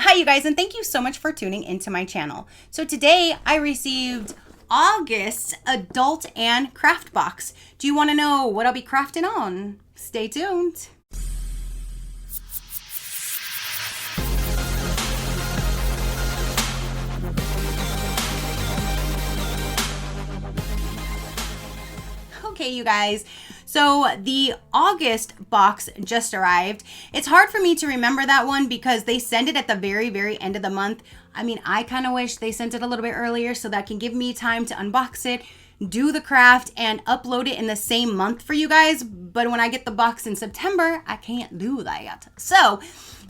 Hi you guys, and thank you so much for tuning into my channel. So today I received August's adult and craft box. Do you want to know what I'll be crafting on? Stay tuned. Okay, you guys, so the August box just arrived. It's hard for me to remember that one because they send it at the very end of the month. I mean, I kind of wish they sent it a little bit earlier so that can give me time to unbox it, do the craft, and upload it in the same month for you guys. But when I get the box in September, I can't do that. So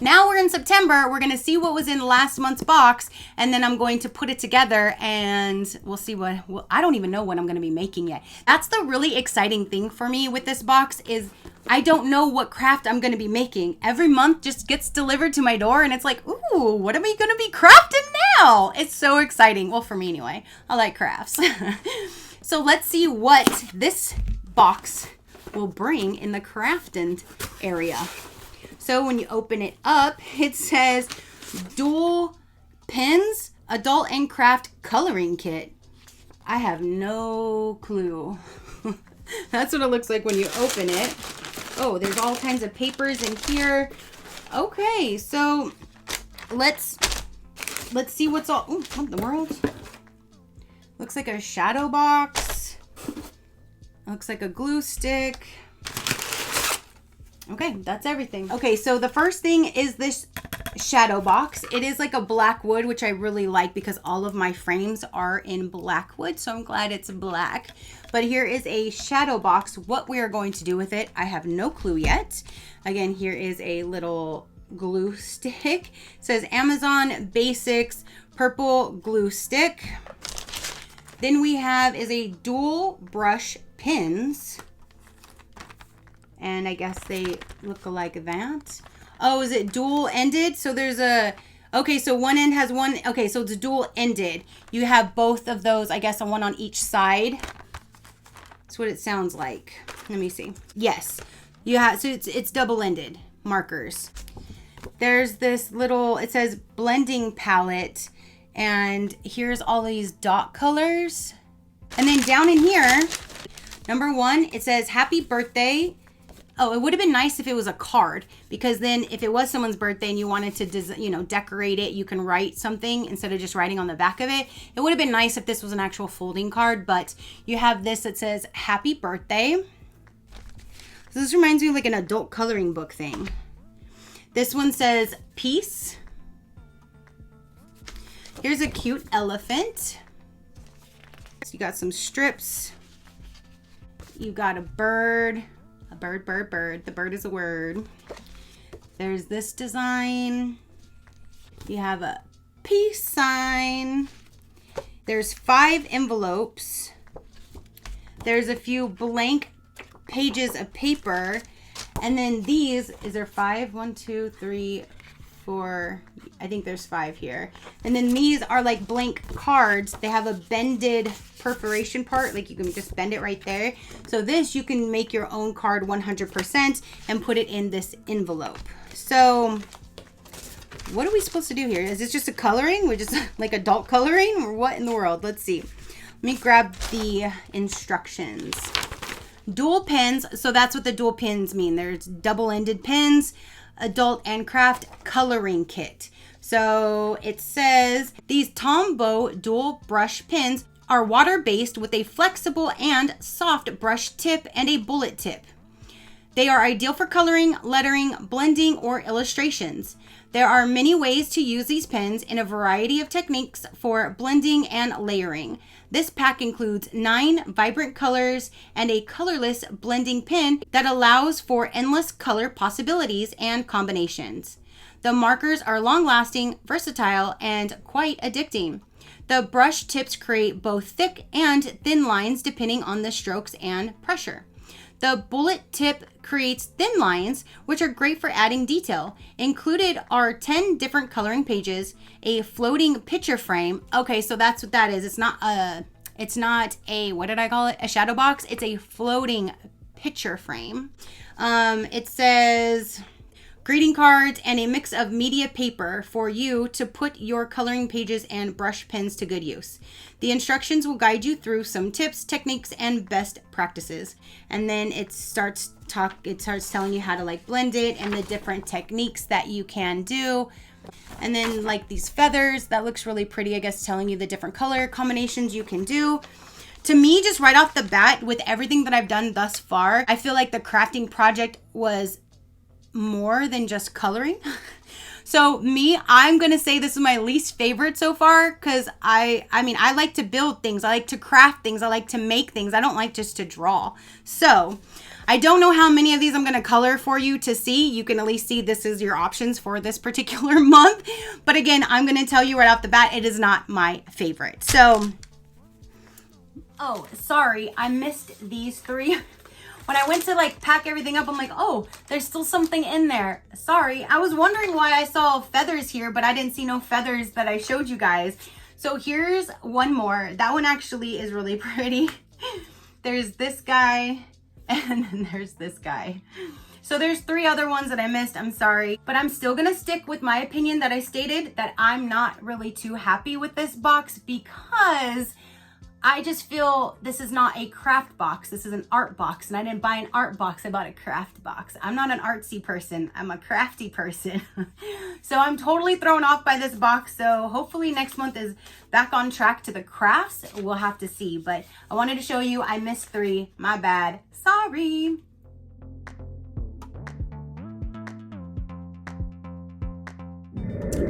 now we're in September. We're going to see what was in last month's box, and then I'm going to put it together and we'll see what, I don't even know what I'm going to be making yet. That's the really exciting thing for me with this box is I don't know what craft I'm going to be making. Every month just gets delivered to my door and it's like, ooh, what am I going to be crafting now? It's so exciting. Well, for me anyway. I like crafts. So let's see what this box will bring in the crafting area. So when you open it up, it says dual pens, adult and craft coloring kit. I have no clue. That's what it looks like when you open it. Oh, there's all kinds of papers in here. Okay, so let's see what's all. Ooh, what in the world? Looks like a shadow box. Looks like a glue stick. Okay, that's everything. Okay, so the first thing is this shadow box. It is like a black wood, which I really like because all of my frames are in black wood, so I'm glad it's black. But here is a shadow box. What we are going to do with it, I have no clue yet. Again, here is a little glue stick. It says Amazon Basics purple glue stick. Then we have is a dual brush pins. And I guess they look like that. Oh, is it dual ended? So there's a, okay, so one end has one, okay, so it's dual ended. You have both of those, I guess, one on each side. That's what it sounds like. Let me see. Yes, you have, so it's double ended markers. There's this little, it says blending palette. And here's all these dot colors. And then down in here, number one, it says happy birthday. Oh, it would have been nice if it was a card because then if it was someone's birthday and you wanted to, decorate it, you can write something instead of just writing on the back of it. It would have been nice if this was an actual folding card, but you have this that says happy birthday. So this reminds me of like an adult coloring book thing. This one says peace. Here's a cute elephant. So you got some strips. You got a bird. A bird. The bird is a word. There's this design. You have a peace sign. There's 5 envelopes. There's a few blank pages of paper. And then these, is there 5? 1, 2, 3, 4. I think there's 5 here. And then these are like blank cards. They have a bended perforation part, like you can just bend it right there. So this, you can make your own card 100% and put it in this envelope. So what are we supposed to do here? Is this just a coloring? We're just like adult coloring or what in the world? Let's see. Let me grab the instructions. Dual pens. So that's what the dual pens mean. There's double-ended pens, adult and craft coloring kit. So it says these Tombow dual brush pens are water-based with a flexible and soft brush tip and a bullet tip. They are ideal for coloring, lettering, blending, or illustrations. There are many ways to use these pens in a variety of techniques for blending and layering. This pack includes 9 vibrant colors and a colorless blending pen that allows for endless color possibilities and combinations. The markers are long-lasting, versatile, and quite addicting. The brush tips create both thick and thin lines depending on the strokes and pressure. The bullet tip creates thin lines, which are great for adding detail. Included are 10 different coloring pages, a floating picture frame. Okay, so that's what that is. It's not a, what did I call it? A shadow box. It's a floating picture frame. It says greeting cards, and a mix of media paper for you to put your coloring pages and brush pens to good use. The instructions will guide you through some tips, techniques, and best practices. And then it starts telling you how to like blend it and the different techniques that you can do. And then like these feathers, that looks really pretty, I guess, telling you the different color combinations you can do. To me, just right off the bat, with everything that I've done thus far, I feel like the crafting project was more than just coloring. So I'm gonna say this is my least favorite so far, because I mean, I like to build things, I like to craft things, I like to make things, I don't like just to draw. So I don't know how many of these I'm gonna color for you to see. You can at least see this is your options for this particular month. But again, I'm gonna tell you right off the bat, it is not my favorite. So, oh, sorry, I missed these three. When I went to like pack everything up, I'm like, oh, there's still something in there. Sorry, I was wondering why I saw feathers here, but I didn't see no feathers that I showed you guys. So here's one more. That one actually is really pretty. There's this guy, and then there's this guy. So there's three other ones that I missed, I'm sorry. But I'm still gonna stick with my opinion that I stated, that I'm not really too happy with this box, because I just feel this is not a craft box. This is an art box, and I didn't buy an art box. I bought a craft box. I'm not an artsy person. I'm a crafty person. So I'm totally thrown off by this box. So hopefully next month is back on track to the crafts. We'll have to see. But I wanted to show you I missed three. My bad. Sorry.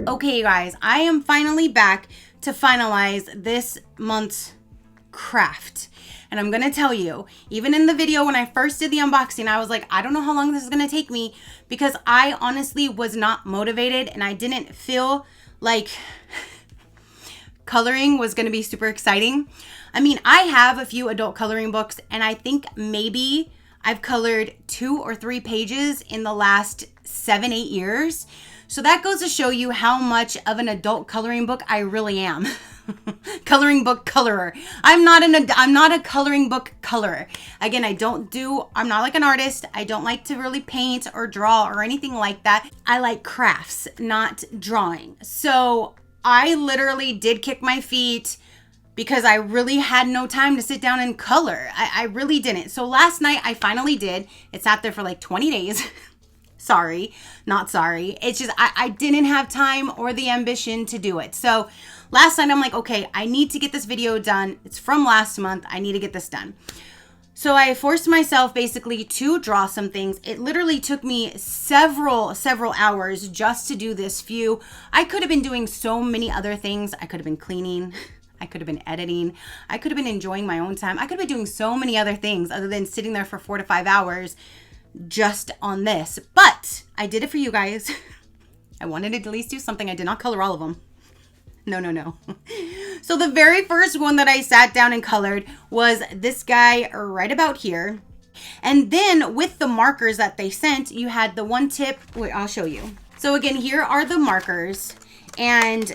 Okay, guys, I am finally back to finalize this month's craft. And I'm gonna tell you, even in the video when I first did the unboxing, I was like, I don't know how long this is gonna take me, because I honestly was not motivated, and I didn't feel like coloring was gonna be super exciting. I mean, I have a few adult coloring books, and I think maybe I've colored 2 or 3 pages in the last 7-8 years. So that goes to show you how much of an adult coloring book I really am. Coloring book colorer. I'm not a coloring book colorer. Again, I'm not like an artist. I don't like to really paint or draw or anything like that. I like crafts, not drawing. So I literally did kick my feet because I really had no time to sit down and color. I really didn't. So last night I finally did. It sat there for like 20 days. Sorry, not sorry. It's just I didn't have time or the ambition to do it. So last night I'm like, okay, I need to get this video done. It's from last month. I need to get this done. So I forced myself basically to draw some things. It literally took me several hours just to do this few. I could have been doing so many other things. I could have been cleaning. I could have been editing. I could have been enjoying my own time. I could have been doing so many other things other than sitting there for 4 to 5 hours just on this. But I did it for you guys. I wanted to at least do something. I did not color all of them. No. So the very first one that I sat down and colored was this guy right about here. And then with the markers that they sent, you had the one tip. Wait, I'll show you. So again, here are the markers. And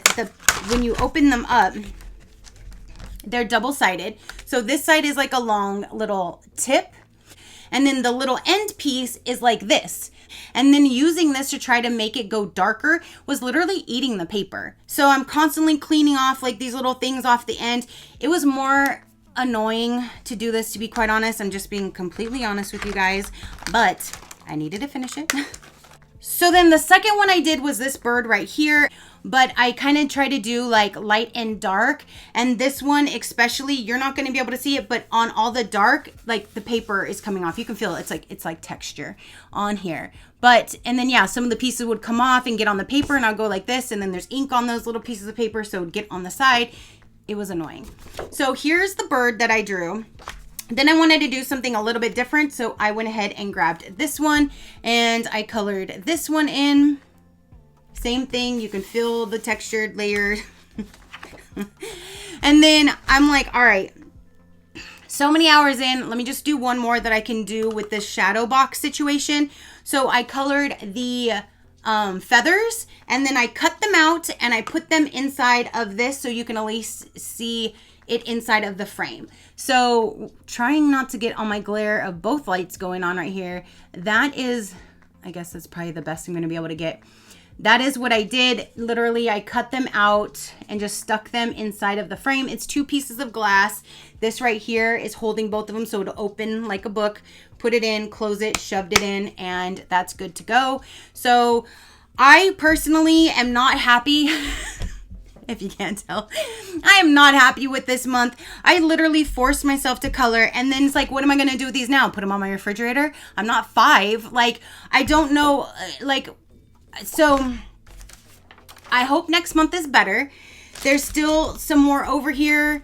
when you open them up, they're double-sided. So this side is like a long little tip. And then the little end piece is like this. And then using this to try to make it go darker was literally eating the paper. So I'm constantly cleaning off like these little things off the end. It was more annoying to do this, to be quite honest. I'm just being completely honest with you guys, but I needed to finish it. So then the second one I did was this bird right here, but I kind of try to do like light and dark. And this one especially, you're not going to be able to see it, but on all the dark, like the paper is coming off. You can feel it. It's like texture on here. And then yeah, some of the pieces would come off and get on the paper, and I'll go like this, and then there's ink on those little pieces of paper, so it would get on the side. It was annoying. So here's the bird that I drew. Then I wanted to do something a little bit different, so I went ahead and grabbed this one and I colored this one in. Same thing, you can feel the textured layer. And then I'm like, all right, so many hours in, let me just do one more that I can do with this shadow box situation. So I colored the feathers, and then I cut them out and I put them inside of this so you can at least see it inside of the frame. So trying not to get all my glare of both lights going on right here. That is I guess that's probably the best I'm going to be able to get. That is what I did. Literally, I cut them out and just stuck them inside of the frame. It's 2 pieces of glass. This right here is holding both of them, so it'll open like a book. Put it in, close it, shoved it in, and that's good to go. So I personally am not happy. If you can't tell, I am not happy with this month. I literally forced myself to color, and then it's like, what am I going to do with these now? Put them on my refrigerator? I'm not 5. Like, I don't know. Like, so I hope next month is better. There's still some more over here.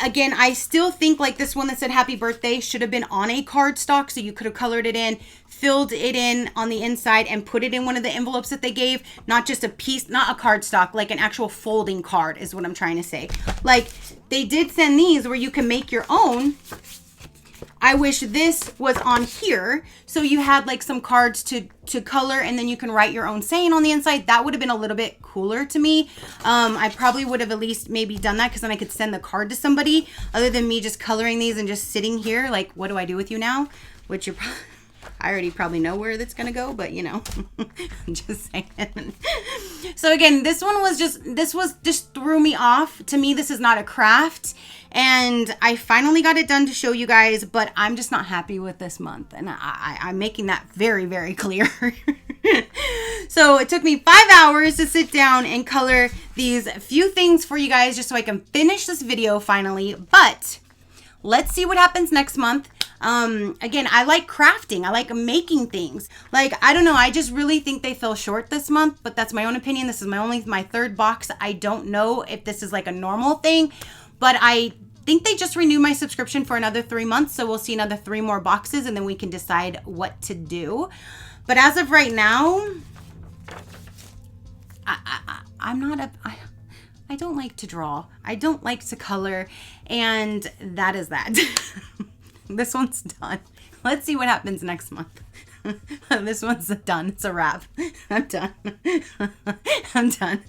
Again, I still think like this one that said happy birthday should have been on a cardstock, so you could have colored it in, filled it in on the inside, and put it in one of the envelopes that they gave. Not just a piece, not a cardstock, like an actual folding card is what I'm trying to say. Like, they did send these where you can make your own. I wish this was on here, so you had like some cards to color, and then you can write your own saying on the inside. That would have been a little bit cooler to me. I probably would have at least maybe done that, because then I could send the card to somebody, other than me just coloring these and just sitting here like, what do I do with you now? Which you're probably, I already probably know where that's gonna go, but you know, I'm just saying. So again, this just threw me off. To me, this is not a craft. And I finally got it done to show you guys, but I'm just not happy with this month. And I'm making that very, very clear. So it took me 5 hours to sit down and color these few things for you guys, just so I can finish this video finally. But let's see what happens next month. Again, I like crafting. I like making things. Like, I don't know. I just really think they fell short this month, but that's my own opinion. This is my third box. I don't know if this is like a normal thing, but I think they just renewed my subscription for another 3 months. So we'll see another 3 more boxes, and then we can decide what to do. But as of right now, I don't like to draw. I don't like to color. And that is that. This one's done. Let's see what happens next month. This one's done. It's a wrap. I'm done. I'm done.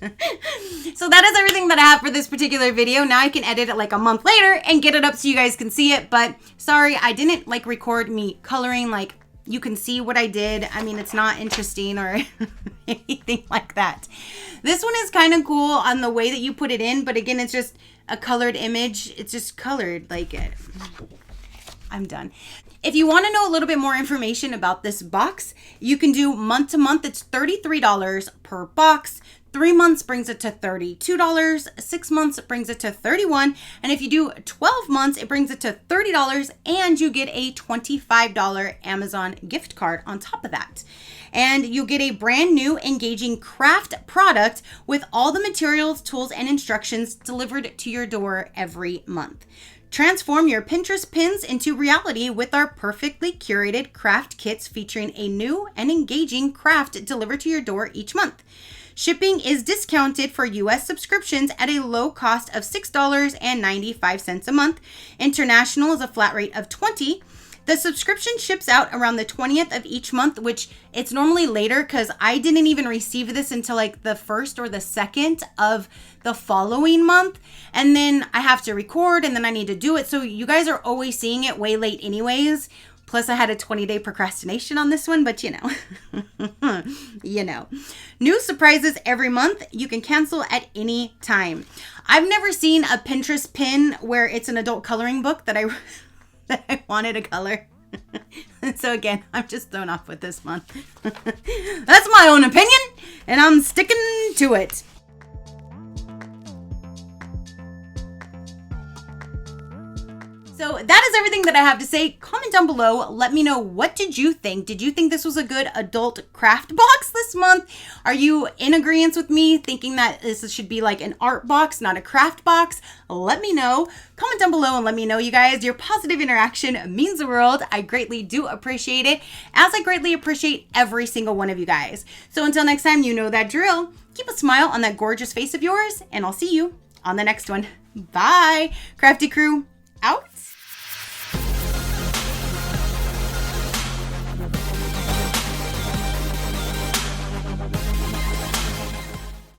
So that is everything that I have for this particular video. Now I can edit it like a month later and get it up so you guys can see it. But sorry, I didn't like record me coloring. Like, you can see what I did. I mean, it's not interesting or anything like that. This one is kind of cool on the way that you put it in. But again, it's just a colored image. It's just colored like it. I'm done. If you want to know a little bit more information about this box, you can do month to month. It's $33 per box. 3 months brings it to $32. 6 months brings it to $31. And if you do 12 months, it brings it to $30, and you get a $25 Amazon gift card on top of that. And you get a brand new engaging craft product with all the materials, tools, and instructions delivered to your door every month. Transform your Pinterest pins into reality with our perfectly curated craft kits featuring a new and engaging craft delivered to your door each month. Shipping is discounted for U.S. subscriptions at a low cost of $6.95 a month. International is a flat rate of $20. The subscription ships out around the 20th of each month, which it's normally later because I didn't even receive this until like the 1st or the 2nd of the following month. And then I have to record, and then I need to do it. So you guys are always seeing it way late anyways. Plus I had a 20-day procrastination on this one, but you know, you know, new surprises every month. You can cancel at any time. I've never seen a Pinterest pin where it's an adult coloring book that I wanted to color. So again, I'm just thrown off with this month. That's my own opinion, and I'm sticking to it. So that is everything that I have to say. Comment down below. Let me know, what did you think? Did you think this was a good adult craft box this month? Are you in agreement with me thinking that this should be like an art box, not a craft box? Let me know. Comment down below and let me know, you guys. Your positive interaction means the world. I greatly do appreciate it, as I greatly appreciate every single one of you guys. So until next time, you know that drill. Keep a smile on that gorgeous face of yours, and I'll see you on the next one. Bye. Crafty crew, out.